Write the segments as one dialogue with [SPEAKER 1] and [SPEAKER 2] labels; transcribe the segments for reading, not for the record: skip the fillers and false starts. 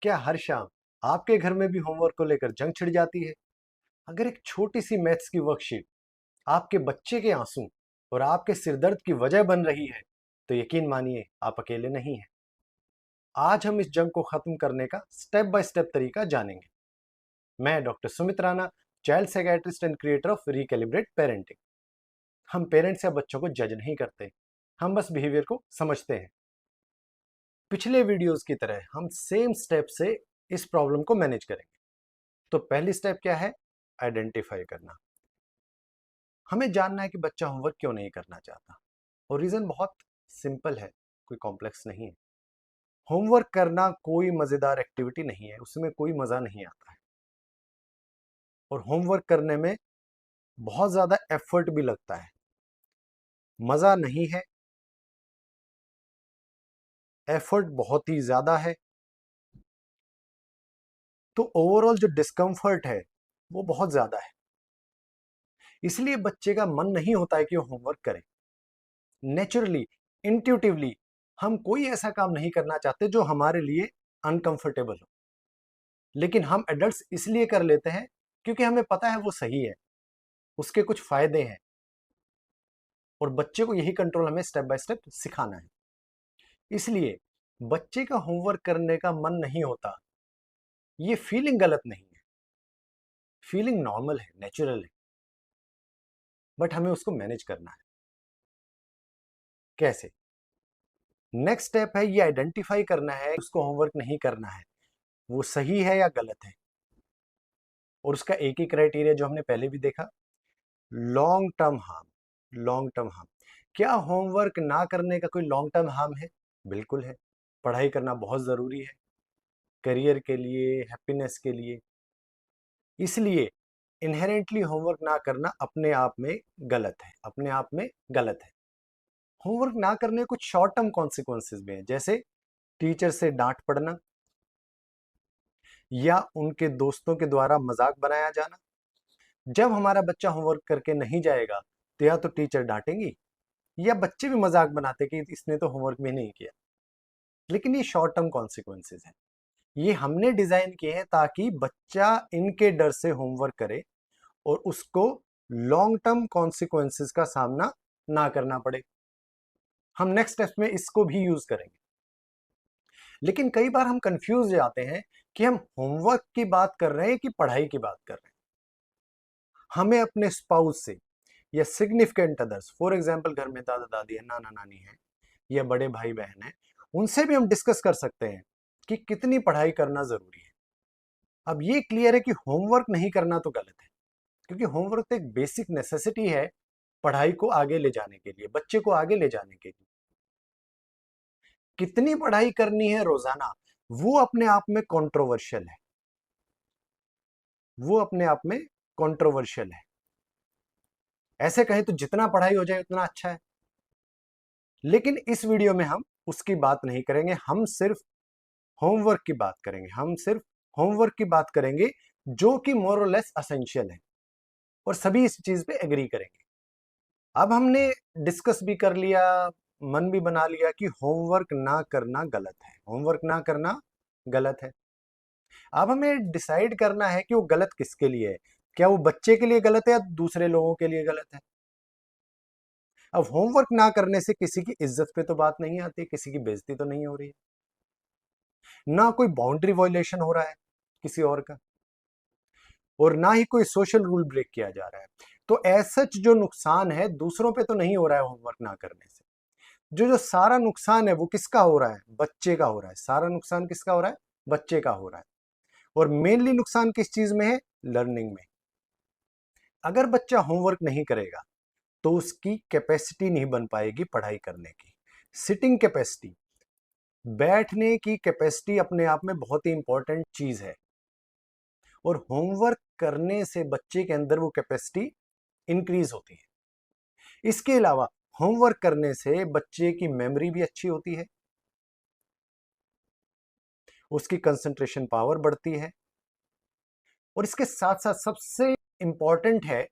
[SPEAKER 1] क्या हर शाम आपके घर में भी होमवर्क को लेकर जंग छिड़ जाती है? अगर एक छोटी सी मैथ्स की वर्कशीट आपके बच्चे के आंसू और आपके सिरदर्द की वजह बन रही है, तो यकीन मानिए आप अकेले नहीं हैं। आज हम इस जंग को खत्म करने का स्टेप बाय स्टेप तरीका जानेंगे। मैं doctor Sumit Rana, child psychiatrist and creator of recalibrate parenting. हम पेरेंट्स या बच्चों को जज नहीं करते, हम बस बिहेवियर को समझते हैं। पिछले वीडियोस की तरह हम सेम स्टेप से इस प्रॉब्लम को मैनेज करेंगे। तो पहली स्टेप क्या है? आइडेंटिफाई करना। हमें जानना है कि बच्चा होमवर्क क्यों नहीं करना चाहता, और रीजन बहुत सिंपल है, कोई कॉम्प्लेक्स नहीं है। होमवर्क करना कोई मजेदार एक्टिविटी नहीं है, उसमें कोई मजा नहीं आता है, और होमवर्क करने में बहुत ज्यादा एफर्ट भी लगता है। मजा नहीं है, एफर्ट बहुत ही ज्यादा है, तो ओवरऑल जो डिस्कम्फर्ट है वो बहुत ज्यादा है। इसलिए बच्चे का मन नहीं होता है कि वो होमवर्क करे। नेचुरली, इंट्यूटिवली हम कोई ऐसा काम नहीं करना चाहते जो हमारे लिए अनकंफर्टेबल हो, लेकिन हम एडल्ट्स इसलिए कर लेते हैं क्योंकि हमें पता है वो सही है, उसके कुछ फायदे हैं, और बच्चे को यही कंट्रोल हमें स्टेप बाय स्टेप सिखाना है। इसलिए बच्चे का होमवर्क करने का मन नहीं होता, ये फीलिंग गलत नहीं है, फीलिंग नॉर्मल है, नेचुरल है, बट हमें उसको मैनेज करना है। कैसे? नेक्स्ट स्टेप है ये आइडेंटिफाई करना है उसको होमवर्क नहीं करना है, वो सही है या गलत है। और उसका एक ही क्राइटेरिया जो हमने पहले भी देखा, long term harm. Long term harm, क्या होमवर्क ना करने का कोई लॉन्ग टर्म हार्म है? बिल्कुल है। पढ़ाई करना बहुत जरूरी है, करियर के लिए, हैप्पीनेस के लिए। इसलिए इनहेरेंटली होमवर्क ना करना अपने आप में गलत है, अपने आप में गलत है। होमवर्क ना करने कुछ शॉर्ट टर्म कॉन्सिक्वेंसेस भी हैं, जैसे टीचर से डांट पड़ना, या उनके दोस्तों के द्वारा मजाक बनाया जाना। जब हमारा बच्चा होमवर्क करके नहीं जाएगा तो या तो टीचर डांटेंगी, या बच्चे भी मजाक बनाते कि इसने तो होमवर्क भी नहीं किया। लेकिन ये शॉर्ट टर्म कॉन्सिक्वेंसेस हैं, ये हमने डिजाइन किए हैं ताकि बच्चा इनके डर से होमवर्क करे और उसको लॉन्ग टर्म कॉन्सिक्वेंसेस का सामना ना करना पड़े। हम नेक्स्ट स्टेप में इसको भी यूज करेंगे। लेकिन कई बार हम कंफ्यूज जाते हैं कि हम होमवर्क की बात कर रहे हैं कि पढ़ाई की बात कर रहे हैं। हमें अपने स्पाउस से या सिग्निफिकेंट अदर्स, फॉर एग्जाम्पल घर में दादा दादी है, नाना नानी है, या बड़े भाई बहन है, उनसे भी हम डिस्कस कर सकते हैं कि कितनी पढ़ाई करना जरूरी है। अब ये क्लियर है कि होमवर्क नहीं करना तो गलत है, क्योंकि होमवर्क तो एक बेसिक नेसेसिटी है पढ़ाई को आगे ले जाने के लिए, बच्चे को आगे ले जाने के लिए। कितनी पढ़ाई करनी है रोजाना, वो अपने आप में कंट्रोवर्शियल है, वो अपने आप में कंट्रोवर्शियल है। ऐसे कहें तो जितना पढ़ाई हो जाए उतना अच्छा है, लेकिन इस वीडियो में हम उसकी बात नहीं करेंगे। हम सिर्फ होमवर्क की बात करेंगे, हम सिर्फ होमवर्क की बात करेंगे जो कि मोर और लेस असेंशियल है, और सभी इस चीज पे एग्री करेंगे। अब हमने डिस्कस भी कर लिया, मन भी बना लिया कि होमवर्क ना करना गलत है, होमवर्क ना करना गलत है। अब हमें डिसाइड करना है कि वो गलत किसके लिए है। क्या वो बच्चे के लिए गलत है या दूसरे लोगों के लिए गलत है? अब होमवर्क ना करने से किसी की इज्जत पे तो बात नहीं आती, किसी की बेइज्जती तो नहीं हो रही है, ना कोई बाउंड्री वायलेशन हो रहा है किसी और का, और ना ही कोई सोशल रूल ब्रेक किया जा रहा है। तो ऐसा जो नुकसान है दूसरों पे तो नहीं हो रहा है होमवर्क ना करने से। जो जो सारा नुकसान है वो किसका हो रहा है? बच्चे का हो रहा है। सारा नुकसान किसका हो रहा है? बच्चे का हो रहा है। और मेनली नुकसान किस चीज में है? लर्निंग में। अगर बच्चा होमवर्क नहीं करेगा तो उसकी कैपेसिटी नहीं बन पाएगी पढ़ाई करने की। सिटिंग कैपेसिटी, बैठने की कैपेसिटी अपने आप में बहुत ही इंपॉर्टेंट चीज है, और होमवर्क करने से बच्चे के अंदर वो कैपेसिटी इंक्रीज होती है। इसके अलावा होमवर्क करने से बच्चे की मेमोरी भी अच्छी होती है, उसकी कंसंट्रेशन पावर बढ़ती है, और इसके साथ साथ सबसे इंपॉर्टेंट है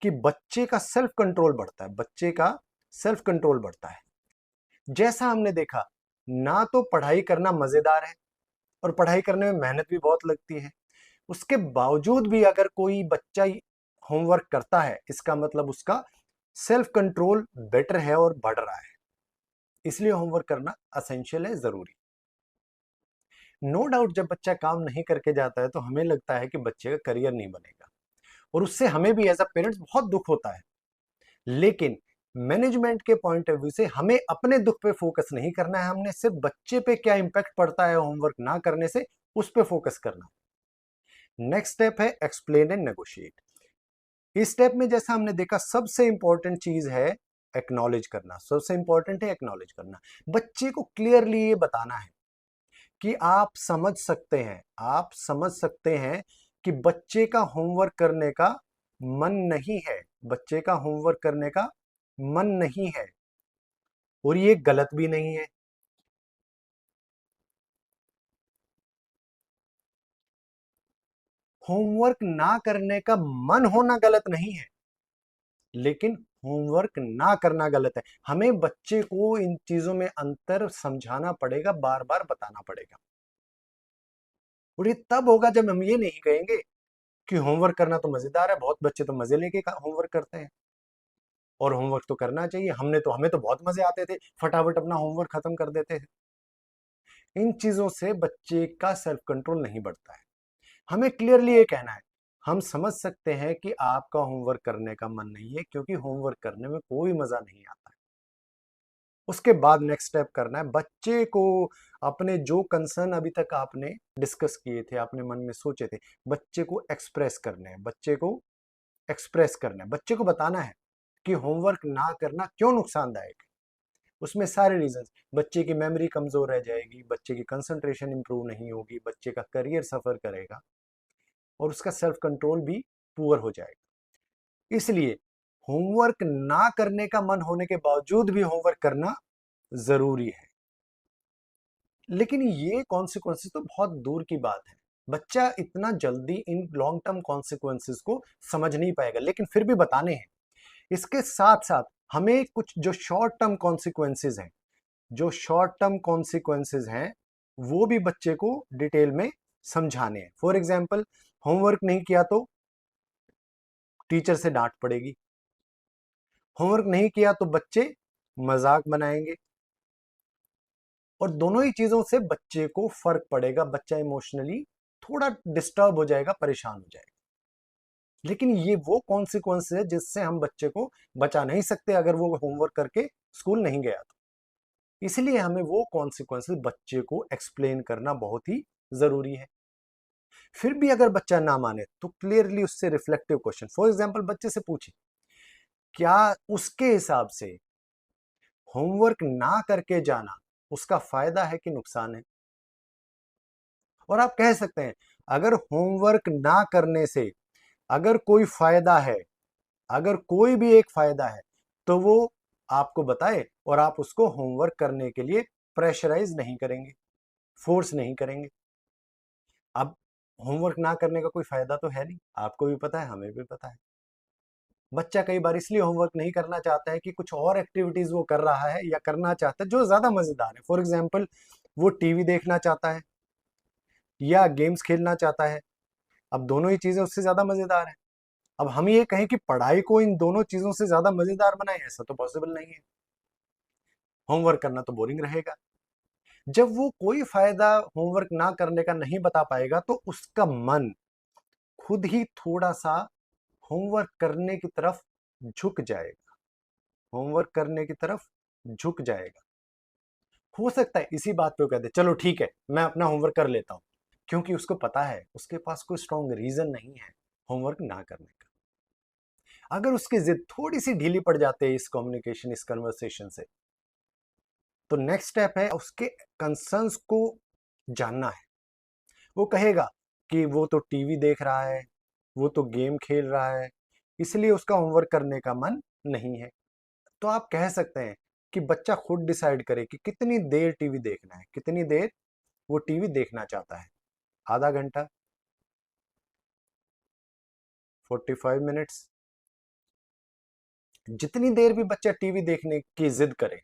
[SPEAKER 1] कि बच्चे का सेल्फ कंट्रोल बढ़ता है, बच्चे का सेल्फ कंट्रोल बढ़ता है। जैसा हमने देखा, ना तो पढ़ाई करना मजेदार है और पढ़ाई करने में मेहनत भी बहुत लगती है। उसके बावजूद भी अगर कोई बच्चा होमवर्क करता है, इसका मतलब उसका सेल्फ कंट्रोल बेटर है और बढ़ रहा है। इसलिए होमवर्क करना असेंशियल है, जरूरी। नो डाउट जब बच्चा काम नहीं करके जाता है तो हमें लगता है कि बच्चे का करियर नहीं बनेगा, और उससे हमें भी एज अ पेरेंट्स बहुत दुख होता है। लेकिन मैनेजमेंट के पॉइंट ऑफ व्यू से हमें अपने दुख पे फोकस नहीं करना है, हमने सिर्फ बच्चे पे क्या इंपैक्ट पड़ता है होमवर्क ना करने से, उस पे फोकस करना। नेक्स्ट स्टेप है एक्सप्लेन एंड नेगोशिएट। इस स्टेप में जैसा हमने देखा, सबसे इंपॉर्टेंट चीज है एक्नॉलेज करना। सबसे इंपॉर्टेंट है एक्नॉलेज करना। बच्चे को क्लियरली ये बताना है कि आप समझ सकते हैं, आप समझ सकते हैं कि बच्चे का होमवर्क करने का मन नहीं है, बच्चे का होमवर्क करने का मन नहीं है, और ये गलत भी नहीं है। होमवर्क ना करने का मन होना गलत नहीं है, लेकिन होमवर्क ना करना गलत है। हमें बच्चे को इन चीजों में अंतर समझाना पड़ेगा, बार बार बताना पड़ेगा। और ये तब होगा जब हम ये नहीं कहेंगे कि होमवर्क करना तो मजेदार है, बहुत बच्चे तो मजे लेके होमवर्क करते हैं, और होमवर्क तो करना चाहिए, हमें तो बहुत मजे आते थे, फटाफट अपना होमवर्क खत्म कर देते थे। इन चीजों से बच्चे का सेल्फ कंट्रोल नहीं बढ़ता है। हमें क्लियरली ये कहना है, हम समझ सकते हैं कि आपका होमवर्क करने का मन नहीं है, क्योंकि होमवर्क करने में कोई मजा नहीं आता है। उसके बाद नेक्स्ट स्टेप करना है बच्चे को अपने जो कंसर्न अभी तक आपने डिस्कस किए थे, आपने मन में सोचे थे, बच्चे को एक्सप्रेस करने हैं। बच्चे को एक्सप्रेस करना है, बच्चे को बताना है कि होमवर्क ना करना क्यों नुकसानदायक है। उसमें सारे रीजंस, बच्चे की मेमोरी कमजोर रह जाएगी, बच्चे की कंसंट्रेशन इंप्रूव नहीं होगी, बच्चे का करियर सफर करेगा, और उसका सेल्फ कंट्रोल भी पुअर हो जाएगा। इसलिए होमवर्क ना करने का मन होने के बावजूद भी होमवर्क करना जरूरी है। लेकिन ये कॉन्सिक्वेंसेस तो बहुत दूर की बात है, बच्चा इतना जल्दी इन लॉन्ग टर्म कॉन्सिक्वेंसेस को समझ नहीं पाएगा, लेकिन फिर भी बताने हैं। इसके साथ साथ हमें कुछ जो शॉर्ट टर्म कॉन्सिक्वेंसेस हैं, जो शॉर्ट टर्म कॉन्सिक्वेंसेस हैं, वो भी बच्चे को डिटेल में समझाने हैं। फॉर एग्जाम्पल, होमवर्क नहीं किया तो टीचर से डांट पड़ेगी, होमवर्क नहीं किया तो बच्चे मजाक बनाएंगे, और दोनों ही चीजों से बच्चे को फर्क पड़ेगा, बच्चा इमोशनली थोड़ा डिस्टर्ब हो जाएगा, परेशान हो जाएगा। लेकिन ये वो कॉन्सिक्वेंस है जिससे हम बच्चे को बचा नहीं सकते अगर वो होमवर्क करके स्कूल नहीं गया तो। इसलिए हमें वो कॉन्सिक्वेंसेस बच्चे को एक्सप्लेन करना बहुत ही जरूरी है। फिर भी अगर बच्चा ना माने तो क्लियरली उससे रिफ्लेक्टिव क्वेश्चन, फॉर एग्जाम्पल बच्चे से पूछे क्या उसके हिसाब से होमवर्क ना करके जाना उसका फायदा है कि नुकसान है। और आप कह सकते हैं अगर होमवर्क ना करने से अगर कोई फायदा है, अगर कोई भी एक फायदा है, तो वो आपको बताए, और आप उसको होमवर्क करने के लिए प्रेशराइज नहीं करेंगे, फोर्स नहीं करेंगे। अब होमवर्क ना करने का कोई फायदा तो है नहीं, आपको भी पता है, हमें भी पता है। बच्चा कई बार इसलिए होमवर्क नहीं करना चाहता है कि कुछ और एक्टिविटीज वो कर रहा है या करना चाहता है जो ज्यादा मजेदार है। फॉर एग्जाम्पल, वो टीवी देखना चाहता है या गेम्स खेलना चाहता है। अब दोनों ही चीजें उससे ज्यादा मजेदार है। अब हम ये कहें कि पढ़ाई को इन दोनों चीजों से ज्यादा मजेदार बनाए, ऐसा तो पॉसिबल नहीं है। होमवर्क करना तो बोरिंग रहेगा। जब वो कोई फायदा होमवर्क ना करने का नहीं बता पाएगा तो उसका मन खुद ही थोड़ा सा होमवर्क करने की तरफ झुक जाएगा, होमवर्क करने की तरफ झुक जाएगा। हो सकता है इसी बात पे वो कहते चलो ठीक है मैं अपना होमवर्क कर लेता हूं, क्योंकि उसको पता है उसके पास कोई स्ट्रॉन्ग रीजन नहीं है होमवर्क ना करने का। अगर उसकी जिद थोड़ी सी ढीली पड़ जाती है इस कम्युनिकेशन, इस कन्वर्सेशन से, तो नेक्स्ट स्टेप है उसके कंसर्न्स को जानना है। वो कहेगा कि वो तो टीवी देख रहा है, वो तो गेम खेल रहा है, इसलिए उसका होमवर्क करने का मन नहीं है। तो आप कह सकते हैं कि बच्चा खुद डिसाइड करे कि कितनी देर टीवी देखना है, कितनी देर वो टीवी देखना चाहता है। आधा घंटा, 45 मिनट्स, जितनी देर भी बच्चा टीवी देखने की जिद करे,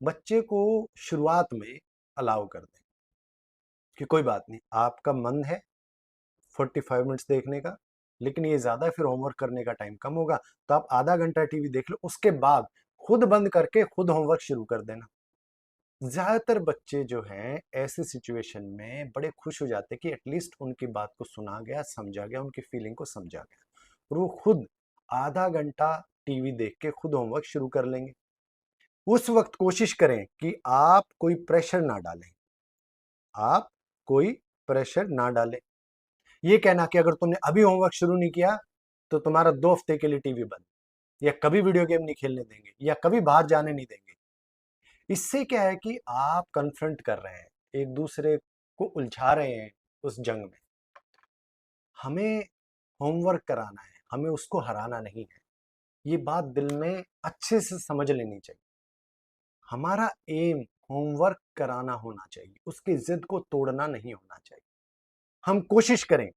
[SPEAKER 1] बच्चे को शुरुआत में अलाउ कर दें। कि कोई बात नहीं, आपका मन है 45 मिनट्स देखने का, लेकिन ये ज्यादा फिर होमवर्क करने का टाइम कम होगा, तो आप आधा घंटा टीवी देख लो, उसके बाद खुद बंद करके खुद होमवर्क शुरू कर देना। ज्यादातर बच्चे जो हैं ऐसी सिचुएशन में बड़े खुश हो जाते हैं कि एटलीस्ट उनकी बात को सुना गया, समझा गया, उनकी फीलिंग को समझा गया, और वो खुद आधा घंटा टीवी देख के खुद होमवर्क शुरू कर लेंगे। उस वक्त कोशिश करें कि आप कोई प्रेशर ना डालें, आप कोई प्रेशर ना डालें। ये कहना कि अगर तुमने अभी होमवर्क शुरू नहीं किया तो तुम्हारा 2 हफ्ते के लिए टीवी बंद, या कभी वीडियो गेम नहीं खेलने देंगे, या कभी बाहर जाने नहीं देंगे। इससे क्या है कि आप कन्फ्रंट कर रहे हैं, एक दूसरे को उलझा रहे हैं उस जंग में। हमें होमवर्क कराना है, हमें उसको हराना नहीं है। ये बात दिल में अच्छे से समझ लेनी चाहिए। हमारा एम होमवर्क कराना होना चाहिए, उसकी जिद को तोड़ना नहीं होना चाहिए। हम कोशिश करें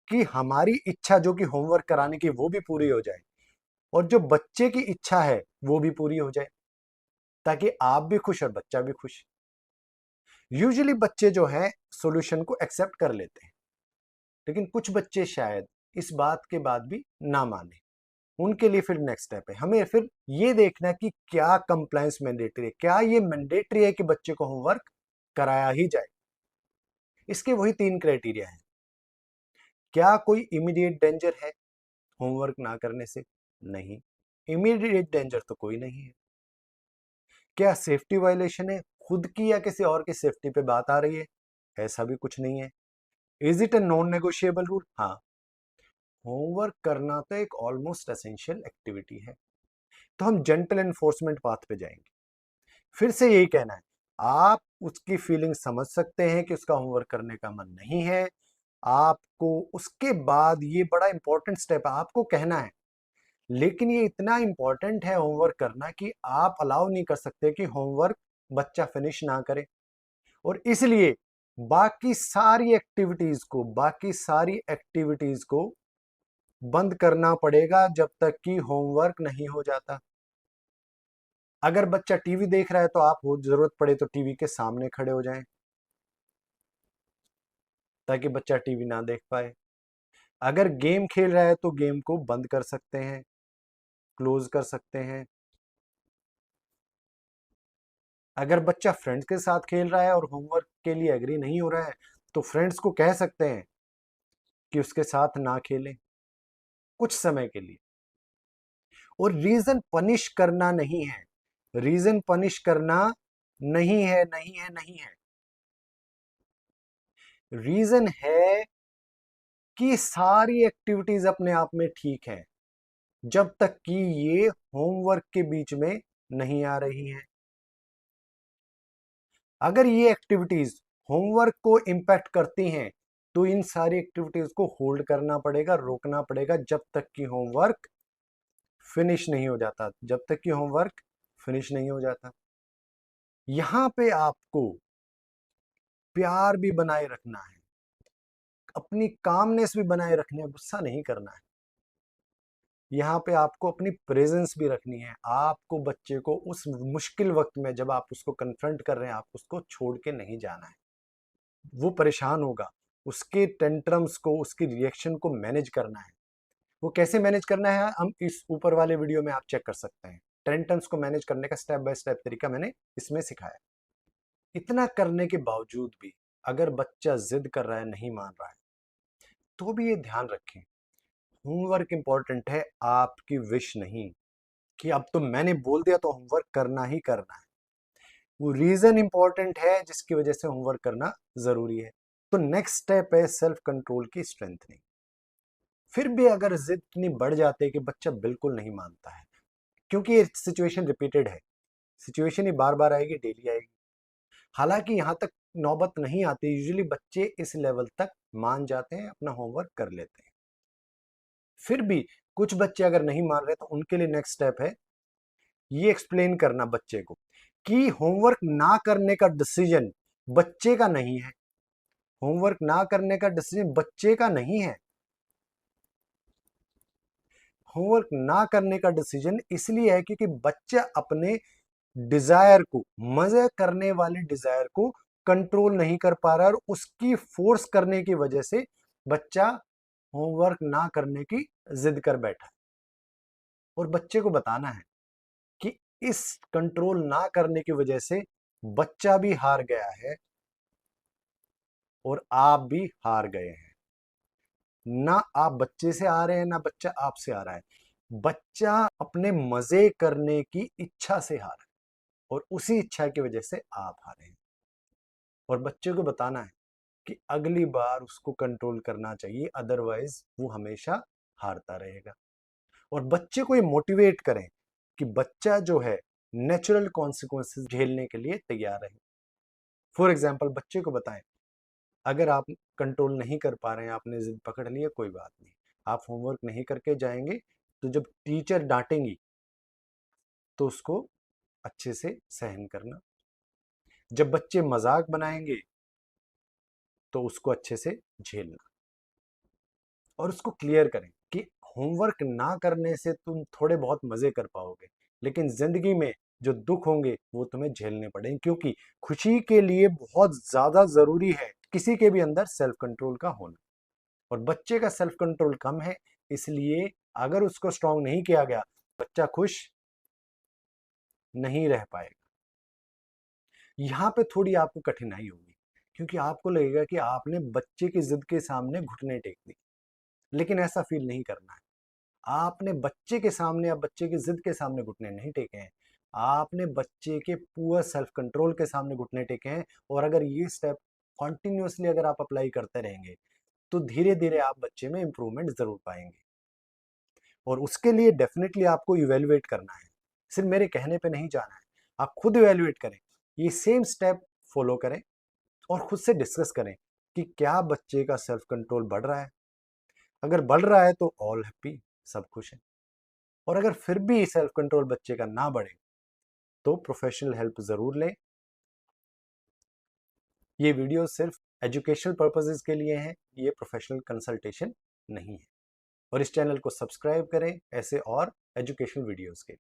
[SPEAKER 1] कि हमारी इच्छा जो कि होमवर्क कराने की वो भी पूरी हो जाए, और जो बच्चे की इच्छा है वो भी पूरी हो जाए, ताकि आप भी खुश और बच्चा भी खुश। यूजुअली बच्चे जो हैं सॉल्यूशन को एक्सेप्ट कर लेते हैं, लेकिन कुछ बच्चे शायद इस बात के बाद भी ना माने। उनके लिए फिर नेक्स्ट स्टेप है, हमें फिर ये देखना है कि क्या कंप्लायंस मैंडेटरी है, क्या ये मैंडेटरी है कि बच्चे को होमवर्क कराया ही जाए। इसके वही 3 क्राइटेरिया हैं। क्या कोई इमीडिएट डेंजर है होमवर्क ना करने से? नहीं, इमीडिएट डेंजर तो कोई नहीं है। क्या सेफ्टी वायलेशन है, खुद की या किसी और की सेफ्टी पे बात आ रही है? ऐसा भी कुछ नहीं है। Is it a non negotiable rule? हाँ, होमवर्क करना तो एक ऑलमोस्ट एसेंशियल एक्टिविटी है। तो हम जेंटल एनफोर्समेंट पाथ पे जाएंगे। फिर से यही कहना है, आप उसकी फीलिंग समझ सकते हैं कि उसका होमवर्क करने का मन नहीं है। आपको उसके बाद ये बड़ा इंपॉर्टेंट स्टेप है, आपको कहना है, लेकिन ये इतना इंपॉर्टेंट है होमवर्क करना कि आप अलाउ नहीं कर सकते कि होमवर्क बच्चा फिनिश ना करे। और इसलिए बाकी सारी एक्टिविटीज को बंद करना पड़ेगा जब तक कि होमवर्क नहीं हो जाता। अगर बच्चा टीवी देख रहा है तो आप हो जरूरत पड़े तो टीवी के सामने खड़े हो जाएं, ताकि बच्चा टीवी ना देख पाए। अगर गेम खेल रहा है तो गेम को बंद कर सकते हैं, क्लोज कर सकते हैं। अगर बच्चा फ्रेंड्स के साथ खेल रहा है और होमवर्क के लिए एग्री नहीं हो रहा है, तो फ्रेंड्स को कह सकते हैं कि उसके साथ ना खेलें कुछ समय के लिए। और रीजन पनिश करना नहीं है, रीजन पनिश करना नहीं है, नहीं है, नहीं है। रीजन है कि सारी एक्टिविटीज अपने आप में ठीक है, जब तक कि ये होमवर्क के बीच में नहीं आ रही हैं। अगर ये एक्टिविटीज होमवर्क को इंपैक्ट करती हैं, तो इन सारी एक्टिविटीज को होल्ड करना पड़ेगा, रोकना पड़ेगा, जब तक कि होमवर्क फिनिश नहीं हो जाता, जब तक कि होमवर्क फिनिश नहीं हो जाता। यहां पे आपको प्यार भी बनाए रखना है, अपनी कामनेस भी बनाए रखनी है, गुस्सा नहीं करना है। यहाँ पे आपको अपनी प्रेजेंस भी रखनी है। आपको बच्चे को उस मुश्किल वक्त में जब आप उसको कन्फ्रंट कर रहे हैं, आप उसको छोड़ के नहीं जाना है। वो परेशान होगा, उसके टेंट्रम्स को, उसकी रिएक्शन को मैनेज करना है। वो कैसे मैनेज करना है, हम इस ऊपर वाले वीडियो में आप चेक कर सकते हैं। टेंट्रम्स को मैनेज करने का स्टेप बाय स्टेप तरीका मैंने इसमें सिखाया। इतना करने के बावजूद भी अगर बच्चा जिद कर रहा है, नहीं मान रहा है, तो भी ये ध्यान रखें, होमवर्क इंपॉर्टेंट है, आपकी विश नहीं कि अब तो मैंने बोल दिया तो होमवर्क करना ही करना है। वो रीजन इंपॉर्टेंट है जिसकी वजह से होमवर्क करना जरूरी है। तो नेक्स्ट स्टेप है सेल्फ कंट्रोल की स्ट्रेंथनिंग। फिर भी अगर जिद इतनी बढ़ जाती है कि बच्चा बिल्कुल नहीं मानता है, क्योंकि ये सिचुएशन रिपीटेड है, सिचुएशन ही बार बार आएगी, डेली आएगी। हालांकि यहाँ तक नौबत नहीं आती, यूजुअली बच्चे इस लेवल तक मान जाते हैं, अपना होमवर्क कर लेते हैं। फिर भी कुछ बच्चे अगर नहीं मान रहे तो उनके लिए नेक्स्ट स्टेप है ये एक्सप्लेन करना बच्चे को कि होमवर्क ना करने का डिसीजन बच्चे का नहीं है। होमवर्क ना करने का डिसीजन बच्चे का नहीं है। होमवर्क ना करने का डिसीजन इसलिए है क्योंकि बच्चा अपने डिजायर को, मजे करने वाले डिजायर को कंट्रोल नहीं कर पा रहा है और उसकी फोर्स करने की वजह से बच्चा होमवर्क ना करने की जिद कर बैठा है। और बच्चे को बताना है कि इस कंट्रोल ना करने की वजह से बच्चा भी हार गया है और आप भी हार गए हैं। ना आप बच्चे से आ रहे हैं, ना बच्चा आपसे आ रहा है। बच्चा अपने मजे करने की इच्छा से हारा है और उसी इच्छा की वजह से आप हारे हैं। और बच्चे को बताना है कि अगली बार उसको कंट्रोल करना चाहिए, अदरवाइज वो हमेशा हारता रहेगा। और बच्चे को ये मोटिवेट करें कि बच्चा जो है नेचुरल कॉन्सिक्वेंसेस झेलने के लिए तैयार है। फॉर एग्जाम्पल बच्चे को बताएं, अगर आप कंट्रोल नहीं कर पा रहे हैं, आपने जिद पकड़ ली है, कोई बात नहीं, आप होमवर्क नहीं करके जाएंगे तो जब टीचर डांटेंगी तो उसको अच्छे से सहन करना। जब बच्चे मजाक बनाएंगे तो उसको अच्छे से झेलना और उसको क्लियर करें कि होमवर्क ना करने से तुम थोड़े बहुत मजे कर पाओगे, लेकिन जिंदगी में जो दुख होंगे वो तुम्हें झेलने पड़ेंगे, क्योंकि खुशी के लिए बहुत ज्यादा जरूरी है किसी के भी अंदर सेल्फ कंट्रोल का होना। और बच्चे का सेल्फ कंट्रोल कम है, इसलिए अगर उसको स्ट्रांग नहीं किया गया, बच्चा खुश नहीं रह पाएगा। यहाँ पे थोड़ी आपको कठिनाई होगी, क्योंकि आपको लगेगा कि आपने बच्चे की जिद के सामने घुटने टेक दी, लेकिन ऐसा फील नहीं करना है। आपने बच्चे के सामने या बच्चे की जिद के सामने घुटने नहीं टेके हैं, आपने बच्चे के पुअर सेल्फ कंट्रोल के सामने घुटने टेके हैं। और अगर ये स्टेप कॉन्टिन्यूसली अगर आप अप्लाई करते रहेंगे तो धीरे धीरे आप बच्चे में इंप्रूवमेंट जरूर पाएंगे। और उसके लिए डेफिनेटली आपको इवेल्युएट करना है, सिर्फ मेरे कहने पे नहीं जाना है, आप खुद इवेल्युएट करें, ये सेम स्टेप फॉलो करें और खुद से डिस्कस करें कि क्या बच्चे का सेल्फ कंट्रोल बढ़ रहा है। अगर बढ़ रहा है तो ऑल हैप्पी, सब खुश है। और अगर फिर भी सेल्फ कंट्रोल बच्चे का ना बढ़े तो प्रोफेशनल हेल्प जरूर लें। ये वीडियो सिर्फ एजुकेशनल पर्पसेस के लिए है, ये प्रोफेशनल कंसल्टेशन नहीं है। और इस चैनल को सब्सक्राइब करें ऐसे और एजुकेशनल वीडियोस के।